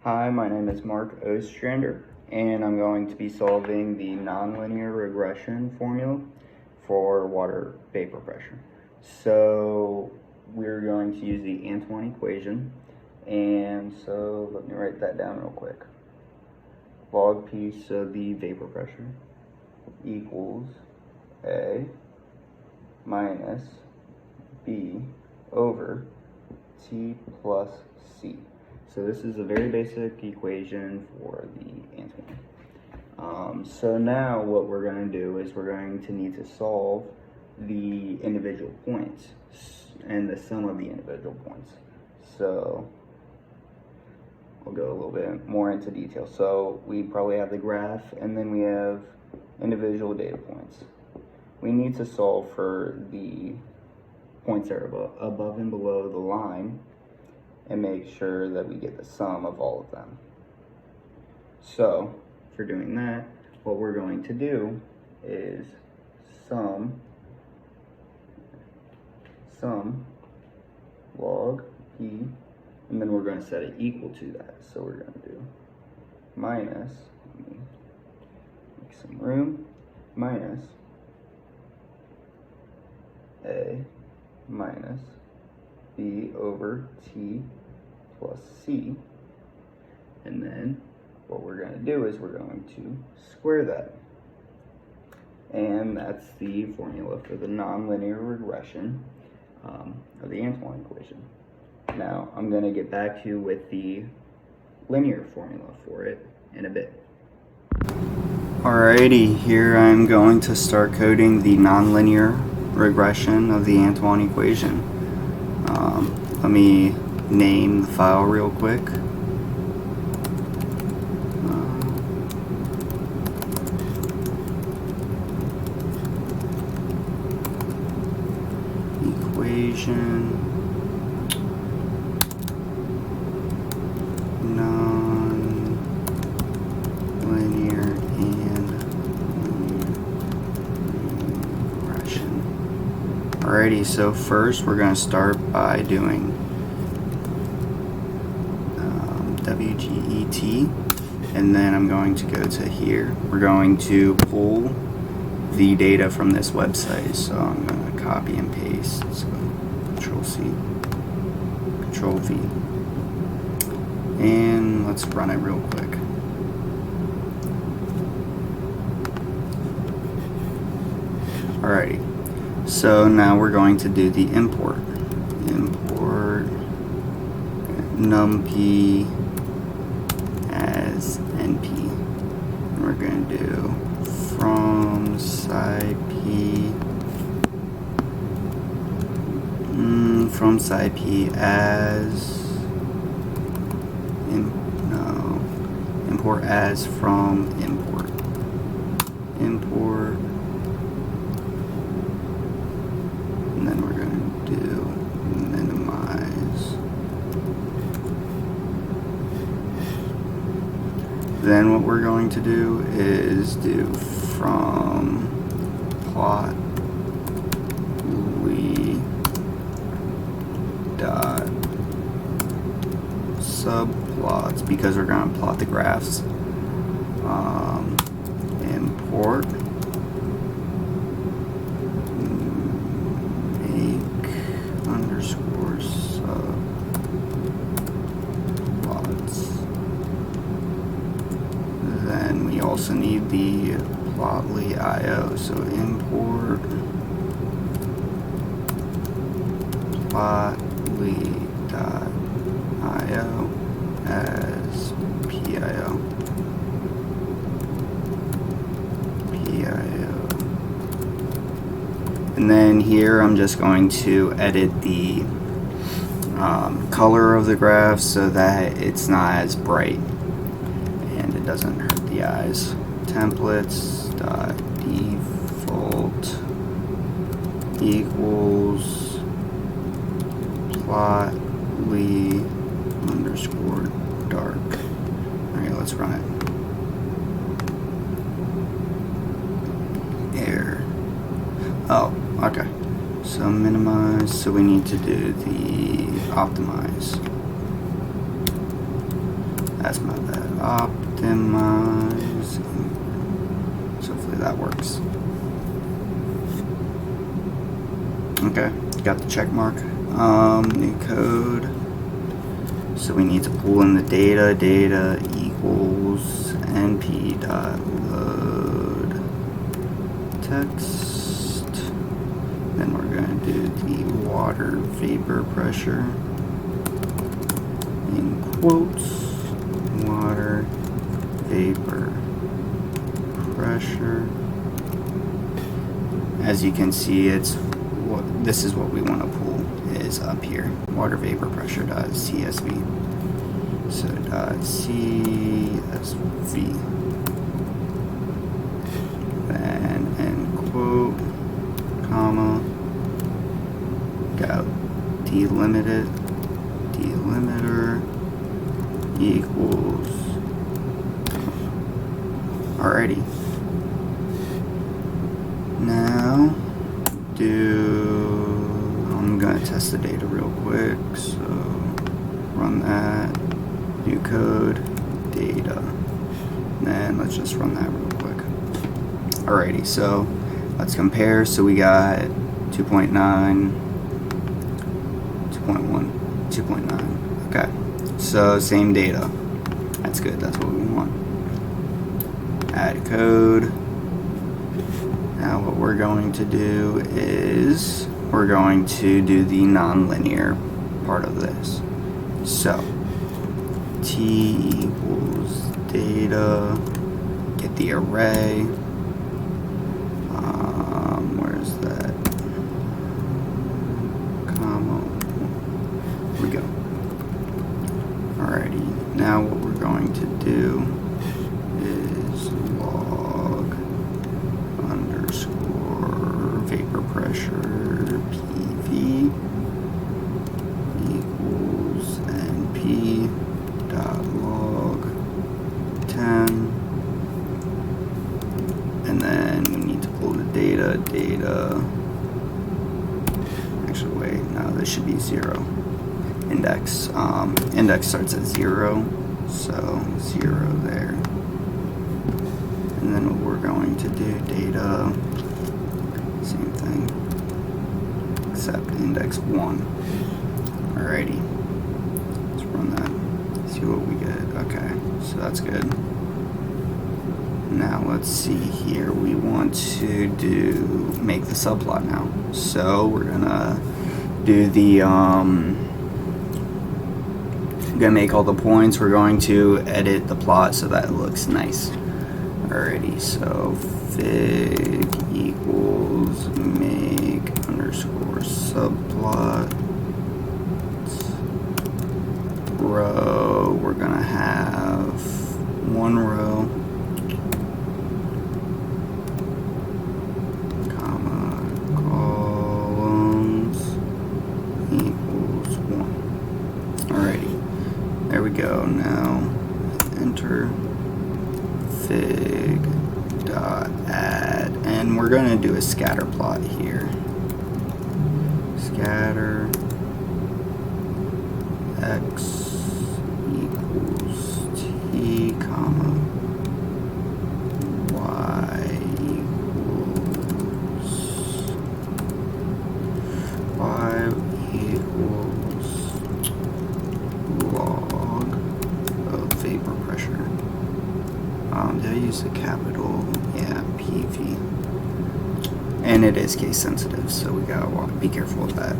Hi, my name is Mark Ostrander, and I'm going to be solving the nonlinear regression formula for water vapor pressure. So we're going to use the Antoine equation, and so let me write that down real quick. Log piece of the vapor pressure equals A minus B over T plus C. So this is a very basic equation for the Antoine. So now what we're going to do is we're going to need to solve the individual points and the sum of the individual points. So we'll go a little bit more into detail. So we probably have the graph, and then we have individual data points. We need to solve for the points that are above and below the line and make sure that we get the sum of all of them. So for doing that, what we're going to do is sum log p, and then we're going to set it equal to that. So we're going to do minus, let me make some room, minus a minus b over t plus c, and then what we're going to do is we're going to square that, and that's the formula for the nonlinear regression of the Antoine equation. Now I'm going to get back to you with the linear formula for it in a bit. Alrighty, here I'm going to start coding the nonlinear regression of the Antoine equation. Let me name the file real quick. Equation non-linear and regression. Alrighty, so first we're going to start by doing WGET, and then I'm going to go to here. We're going to pull the data from this website, so I'm going to copy and paste. So Control C, Control V, and let's run it real quick. Alrighty, so now we're going to do the import numpy as np, and we're going to do from sci p as import as from import, and then we're going to do minimize. Then what we're going to do is do from plot dot subplots, because we're going to plot the graphs. Import make underscore subplots. Then we also need the plotly IO, so import plotly.io as PIO. And then here I'm just going to edit the color of the graph so that it's not as bright and it doesn't hurt the eyes. Templates.default equals plotly underscore dark. Alright, let's run it. Error. Oh, okay. So minimize, so we need to do the optimize. That's my bad. Optimize. So hopefully that works. Okay, got the check mark. New code. So we need to pull in the data. Data equals np dot load text. Then we're going to do the water vapor pressure in quotes. Water vapor pressure. As you can see, this is what we want to pull is up here. Water vapor pressure dot CSV. So dot CSV. Then end quote, comma, got delimiter equals. Alrighty. Now I'm gonna test the data real quick. So run that, new code, data. And then let's just run that real quick. Alrighty, so let's compare. So we got 2.9, 2.1, 2.9. Okay, so same data. That's good, that's what we want. Add code. Now what we're going to do is we're going to do the nonlinear part of this. So t equals data, get the array. Where's that? Comma. Here we go. Alrighty. Now what we're going to do is log underscore vapor pressure PV equals np dot log 10, and then we need to pull the data. Actually, wait, no, this should be 0. Index starts at 0, so 0 there. And then what we're going to do, data, same thing, except index 1. Alrighty, let's run that, see what we get. Okay, so that's good. Now let's see here, we want to make the subplot now. So we're gonna do the, gonna make all the points. We're going to edit the plot so that it looks nice. Alrighty, so fig equals make underscore subplot row. We're gonna have one row, comma, columns equals 1. Alrighty, there we go. Now enter fig dot add, and we're going to do a scatter plot here. Scatter x equals t, comma, y equals log of vapor pressure. Did I use the capital? Yeah, PV. And it is case sensitive, so we gotta be careful of that.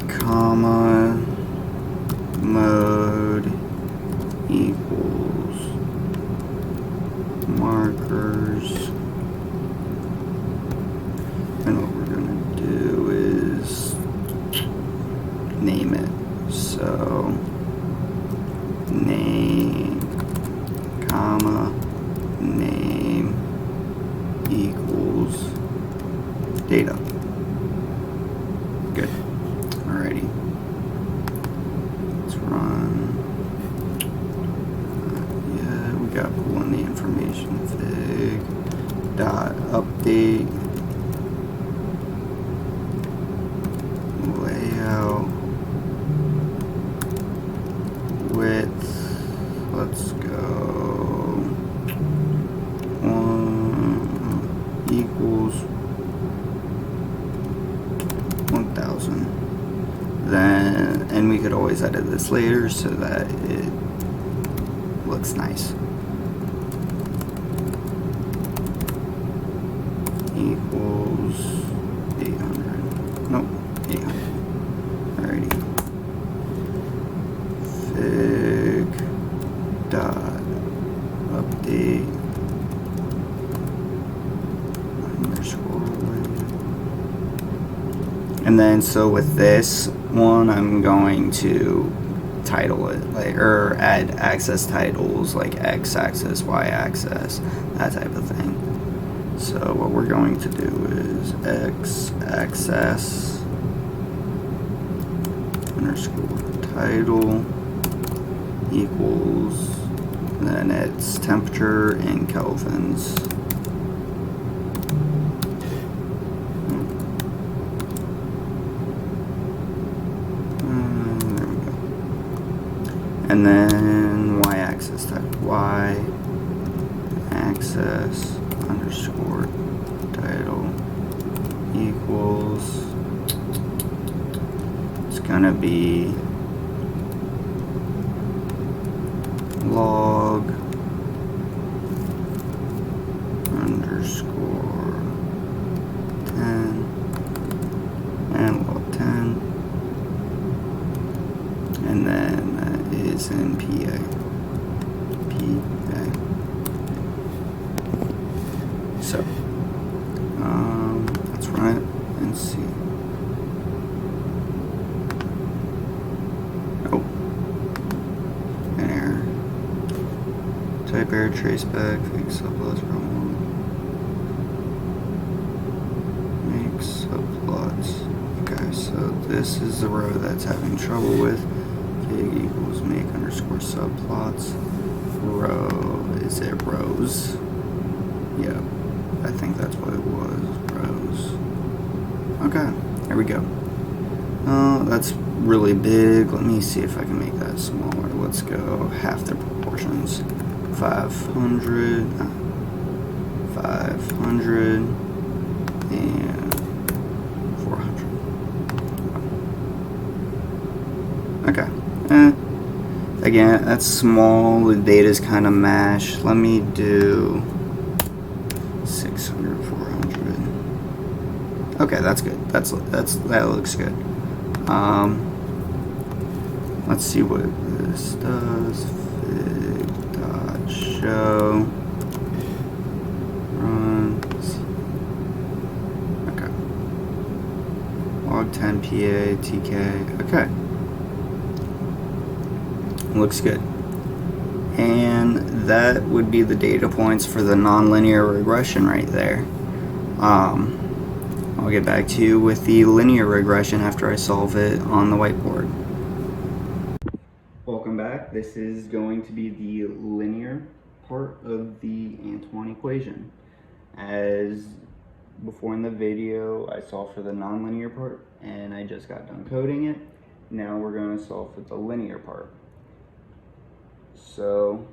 Comma, mode equals markers. And what we're gonna do is name it. So name, comma, name equals data. Good. Alrighty. Let's run. Yeah, we got pulling the information. Fig dot update layout always edit this later so that it looks nice. Equals 800. Nope, 800. Alrighty. Fig dot update _ and then so with this one I'm going to title it or add access titles like x-axis, y-axis, that type of thing. So what we're going to do is x-axis _ title equals, then it's temperature in kelvins. There we go. And then y-axis type y-axis _ title equals, it's gonna be log _10 and log 10, and then that is in PA. So let's run it and see. Oh, an error. Type error, trace back, fix subplots problem. Make subplots. Okay, so this is the row that's having trouble with. Fig equals make _ subplots. Row, is it rows? Yep, I think that's what it was, rows. Okay, there we go. That's really big. Let me see if I can make that smaller. Let's go half the proportions. 500, 500, and 400. Okay. Again, that's small. The data's kind of mashed. Let me do 600, 400. Okay, that's good. That looks good. Let's see what this does. Fig dot show. Run. Okay. Log 10 PA TK. Okay. Looks good. And that would be the data points for the nonlinear regression right there. I'll get back to you with the linear regression after I solve it on the whiteboard. Welcome back. This is going to be the linear part of the Antoine equation. As before in the video, I solved for the nonlinear part and I just got done coding it. Now we're going to solve for the linear part. So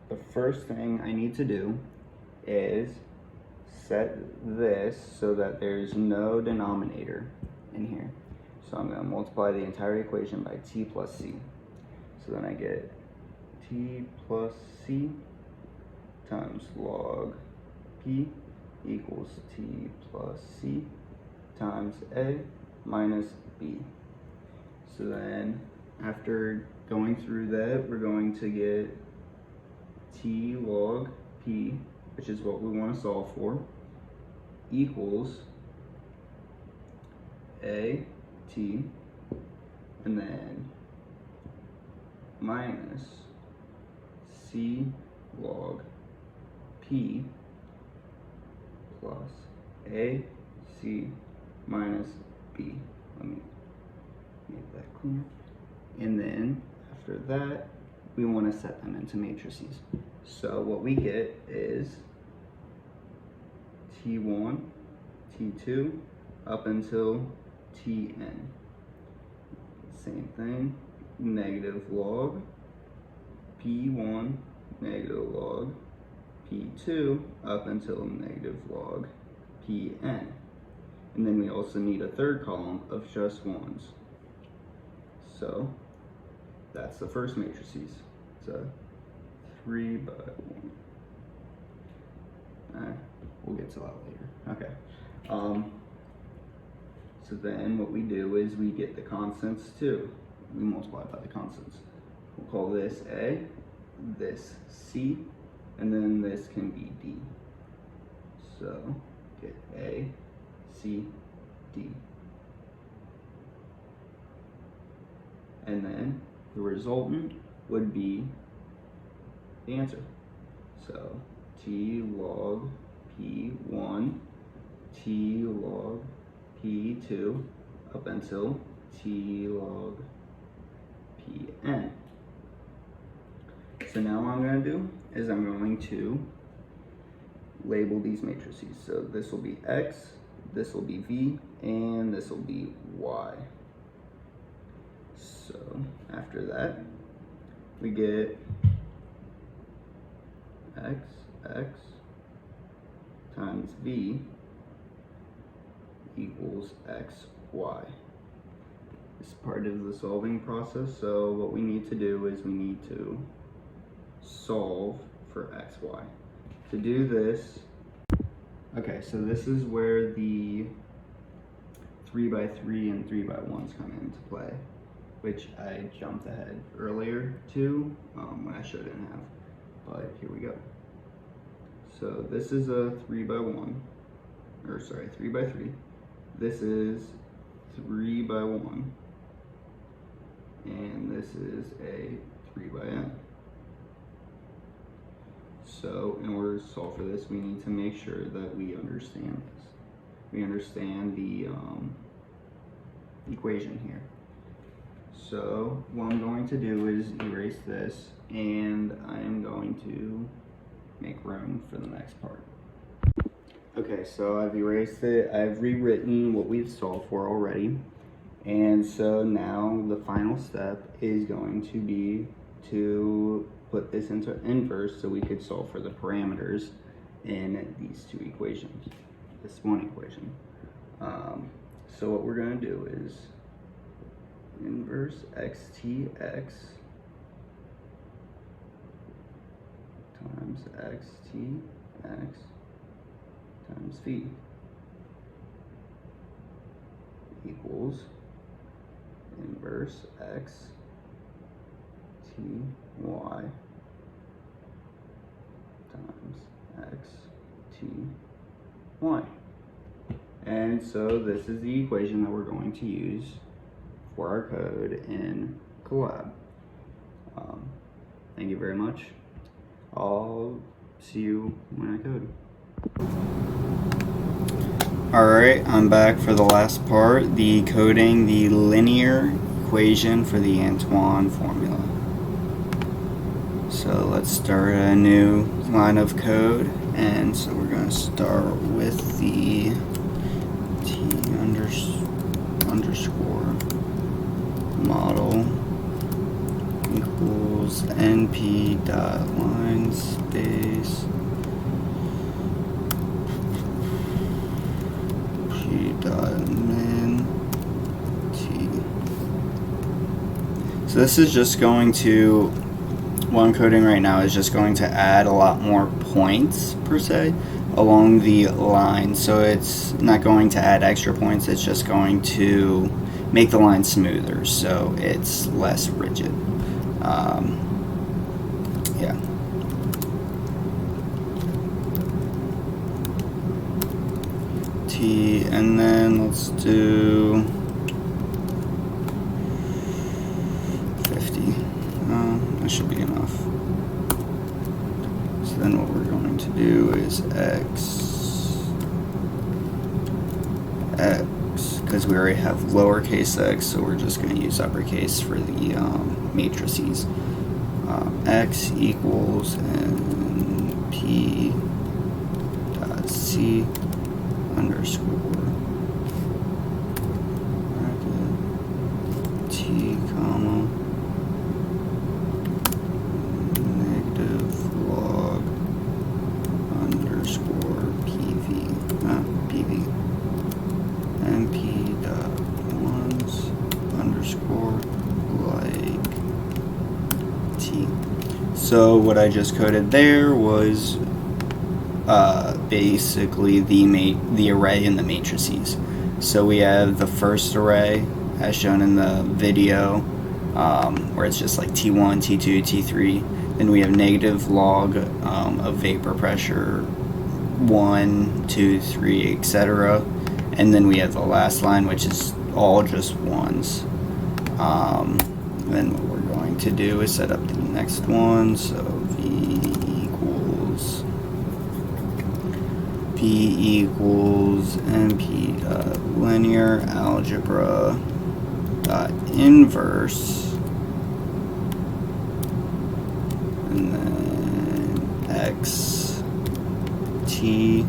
the first thing I need to do is set this so that there's no denominator in here. So I'm going to multiply the entire equation by t plus c. So then I get t plus c times log p equals t plus c times a minus b. So then after going through that, we're going to get t log p, which is what we want to solve for, equals a t, and then minus c log p plus a c minus b. Let me make that clear. And then after that, we want to set them into matrices. So what we get is T1, T2, up until Tn. Same thing, negative log P1, negative log P2, up until negative log Pn. And then we also need a third column of just ones. So that's the first matrices. It's a 3 by 1. We'll get to that later. Okay. So then what we do is we get the constants too. We multiply by the constants. We'll call this A, this C, and then this can be D. So get A, C, D. And then the resultant would be the answer. So T log P1, T log P2, up until T log Pn. So now what I'm going to do is I'm going to label these matrices. So this will be X, this will be V, and this will be Y. So after that, we get X times V equals XY. It's part of the solving process, so what we need to do is we need to solve for XY. To do this, okay, so this is where the 3 by 3 and 3 by 1s come into play, which I jumped ahead earlier to when I shouldn't have, but here we go. So this is a 3 by 1, or sorry, 3 by 3. This is 3 by 1, and this is a 3 by n. So in order to solve for this, we need to make sure that we understand this. We understand the equation here. So what I'm going to do is erase this, and I am going to make room for the next part. Okay, so I've erased it. I've rewritten what we've solved for already. And so now the final step is going to be to put this into inverse so we could solve for the parameters in these two equations, this one equation. So what we're going to do is inverse xtx times xtx times v equals inverse x t y times x t y. And so this is the equation that we're going to use for our code in Collab. Thank you very much. I'll see you when I code. Alright, I'm back for the last part, the coding the linear equation for the Antoine formula. So let's start a new line of code, and so we're going to start with the t underscore model equals np dot line space p dot min t. So this is just going to, what I'm coding right now is just going to add a lot more points per se along the line. So it's not going to add extra points, it's just going to make the line smoother so it's less rigid. Yeah. T, and then let's do 50. That should be enough. So then what we're going to do is x, because we already have lowercase x, so we're just going to use uppercase for the matrices. X equals np dot c underscore bracket t comma negative log underscore pv np dot ones underscore like So what I just coded there was basically the array in the matrices. So we have the first array as shown in the video, where it's just like T1, T2, T3. Then we have negative log of vapor pressure 1, 2, 3, etc. And then we have the last line, which is all just ones. Then what we're going to do is set up the next one. So V equals NP linear algebra dot inverse, and then X T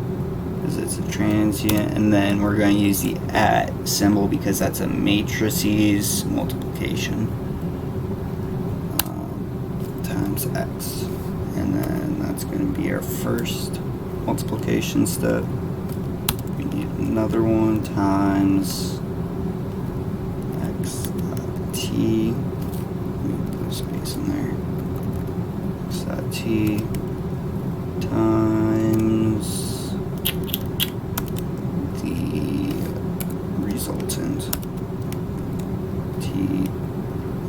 because it's a transient, and then we're going to use the at symbol because that's a matrices multiplication times X, and then that's going to be our first multiplication step. We need another one times X dot T. Let me put a space in there. X dot T times the resultant T,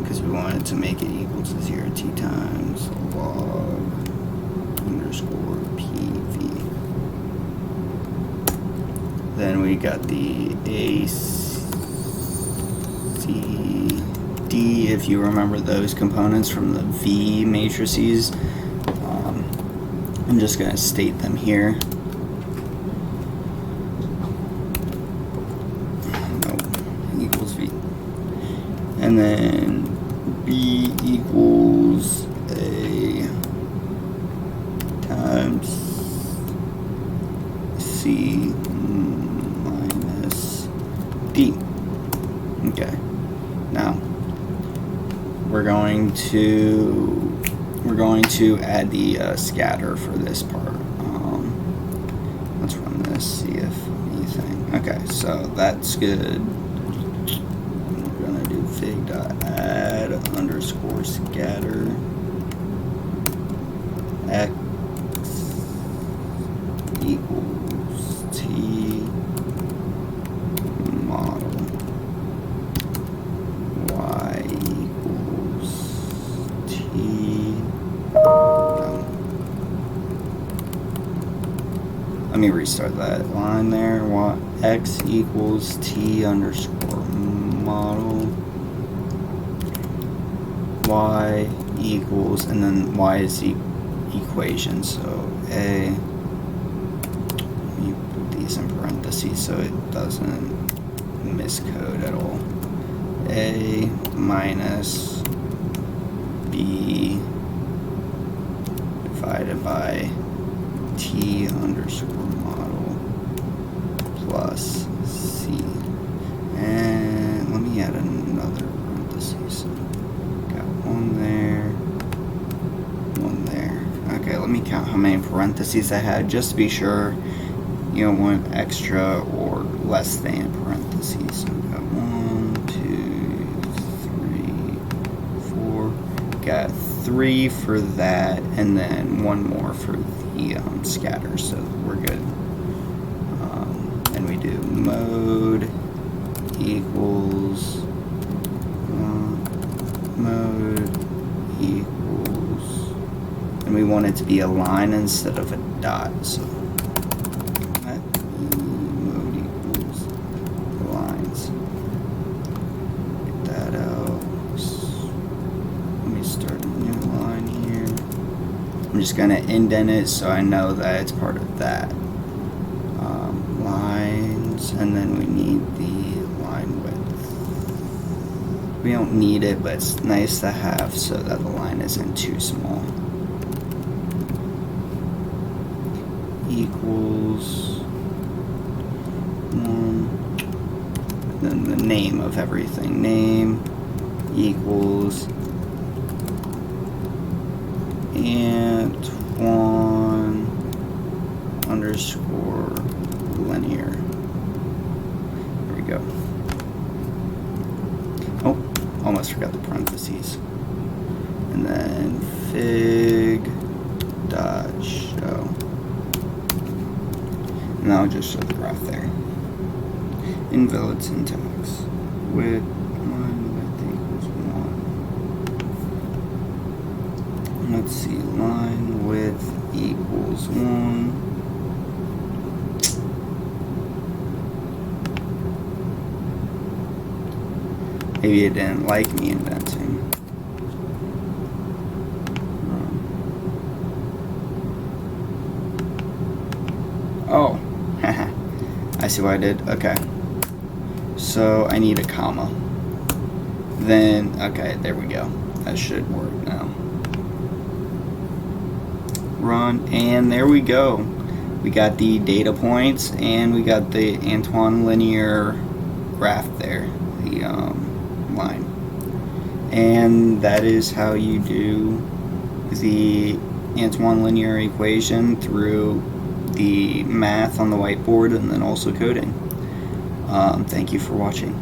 because we wanted to make it equal to 0, T times log underscore PV. Then we got the ACD, if you remember those components from the V matrices. I'm just going to state them here. Equals V. And then B equals A times C minus D. Okay. Now we're going to add the scatter for this part. Let's run this, see if anything. Okay, so that's good. We're gonna do fig.add underscore scatter X equals T model Y equals T. Let me restart that line there. X equals T underscore model Y equals, and then Y is the equation, so A, let me put these in parentheses so it doesn't miscode at all. A minus B divided by T underscore model plus C. And let me add another parentheses. Got one there, one there. Okay, let me count how many parentheses I had just to be sure you don't want extra or less than parentheses. So we got 1, 2, 3, 4. Got 3 for that, and then 1 more for the scatter, so we're good. And we do mode equals mode equals, and we want it to be a line instead of a dot, so that mode equals lines. Get that out. Let me start a new line here. I'm just going to indent it so I know that it's part of that. Lines, and then we need the line width. We don't need it, but it's nice to have so that the line isn't too small. Equals 1, and then the name of everything. Name equals Antoine underscore linear. There we go. Oh, almost forgot the parentheses. And then fig I'll just show the graph there. Invalid syntax. Width 1 width equals 1. Let's see, line width equals 1. Maybe it didn't like me inventing. Oh, I see what I did. Okay. So I need a comma. Then, okay, there we go. That should work now. Run, and there we go. We got the data points, and we got the Antoine linear graph there, the line. And that is how you do the Antoine linear equation through the math on the whiteboard and then also coding. Thank you for watching.